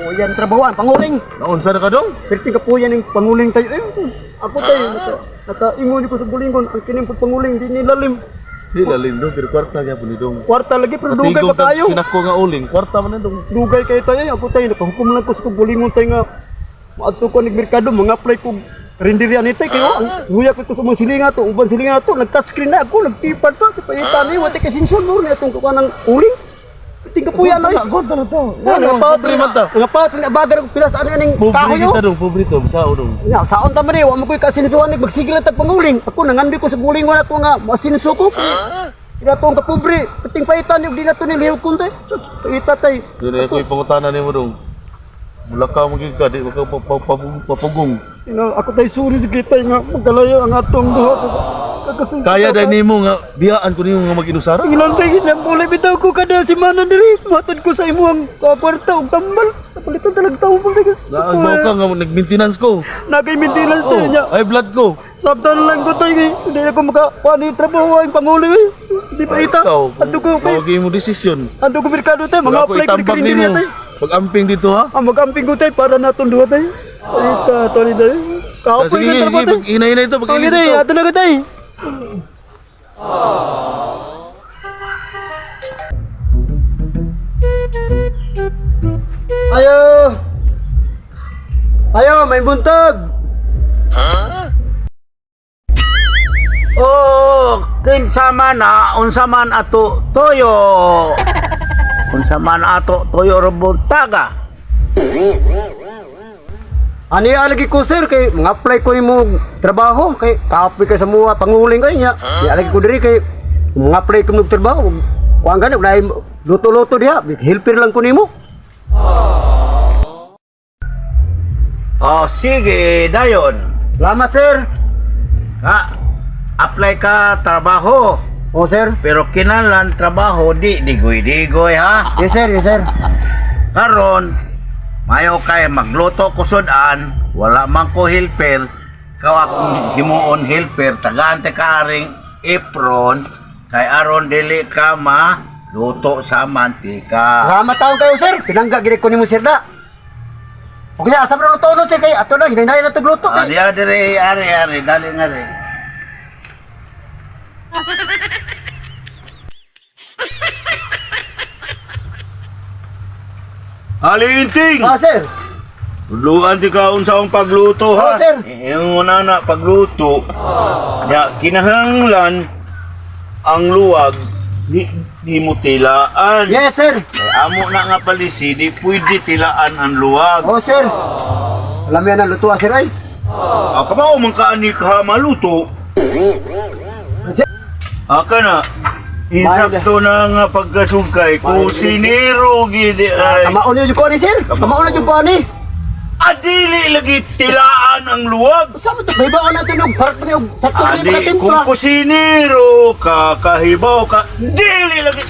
Oh, yan trabawan, panguling. Naunsa na ka dong? Perti ka po yan yung panguling tayo. Ako tayo, naka-ingon ko sa bulingon. Ang kining po panguling, di nilalim. Di lalim dong, pero kwarta niya po ni dong. Kwarta lagi, pero dugay Patigong pa tayo. sinako nga uling, kwarta man na dong. Dugay kayo tayo. Ako tayo, nakahukom lang ko sa bulingon tayo nga. Maato ko nagmerkado, mga apply ko rindiryan ito. Kaya ang huya ko ito sa mga silinga to, uban silinga to. Nag-touchscreen na ako, nagtipad pa. Kapaitan niyo, wati kasinsun mo. Itong kuka ng uling. Tingka po yan ay. Kwarta na to. Ngapaut nga bagar ko pilas ano ning kahoy yo. Pobre kita dong, pobre to, sao dong. Ya, saon ta man wa mo koy kasinsuan ni magsigil ta panguling. Ako nangambi ko sa buling wala ko nga masinso ko. Ira tong ka pobre, peting paitan ni di na to ni liw kun tay. Sus, paita tay. Dili ako ipangutanan nimo dong. Mulakaw mo gid ka, di ka papugong. Ako tay suri kita nga magalayo ang atong duha. Kaya dahil nimo nga biyaan ko nimo nga mag-inusara. Inantay na muli bitaw ko kada semana diri. Matod ko sa imo ang kwarta ug tambal. Napalitan talag tawo mo diga. Naabaw ka nga nag-maintenance ko. Nagay maintenance tayo niya. Ay blood ko. Sabtan lang ko tayo eh. Hindi na ko makakuha trabaho ang pangulo eh. Hindi pa ita. Ando ko Mawagi mo desisyon. Ando ko merkado tayo. Mga Ako apply ko itambag rin nimo. tayo. Pag-amping dito ha. Mag-amping ko tayo para naton duha tayo. Ita, tali tayo. Kapoy Sige, na trabaho tayo. ina-ina ito, Sige pag-ilis tayo, ito. ato na ka tayo. Ayo! Ayo, may buntag! Oh, kinsa man unsa man ato toyo. Unsa man ato toyo robontaga. Ani alagi ko sir kay mga apply ko nimo trabaho kay ka-apply ka sa mga panguling kay nya. Di alagi ko diri kay mga apply ko ng trabaho. Kuan gani ulay luto-luto diha, helper lang ko nimo. Oh, sige dayon. Salamat sir. Apply ka trabaho. Oh sir. Pero kinahanglan trabaho di digoy-digoy ha. Yes sir, yes sir. Karon mayo kay magluto ko sudan, wala man ko helper. Kaw akong himuon helper, tagaan te kaaring apron kay aron dili ka luto sa mantika. Salamat taon kayo sir. Pinangga gid ko nimo sir da. Okay, asa ra luto sir kay ato na hinay na tugluto kay. Diya dire ari dali nga re. Alinting! Ah sir. Tuluan di ka unsang pagluto ha. Oh, sir. Yung una na pagluto. Ya kinahanglan ang luwag di mo tilaan. Yes sir. Kay amo na nga palisi di pwede tilaan ang luwag. Oh sir. Alam yan ang luto sir ay. Kamao man ka ani ka maluto. Sir. Aka na. Insakto na nga pagkasugkay kusinero gid ay. Kamaon niyo ko ni sir. Kamaon na jud ko ni. Adili lagi tilaan ang luwag. Sa mo to baybaon natin og part ni og sakto ni Adi, kung timpla. kusinero ka, kahibaw ka, dili lagi.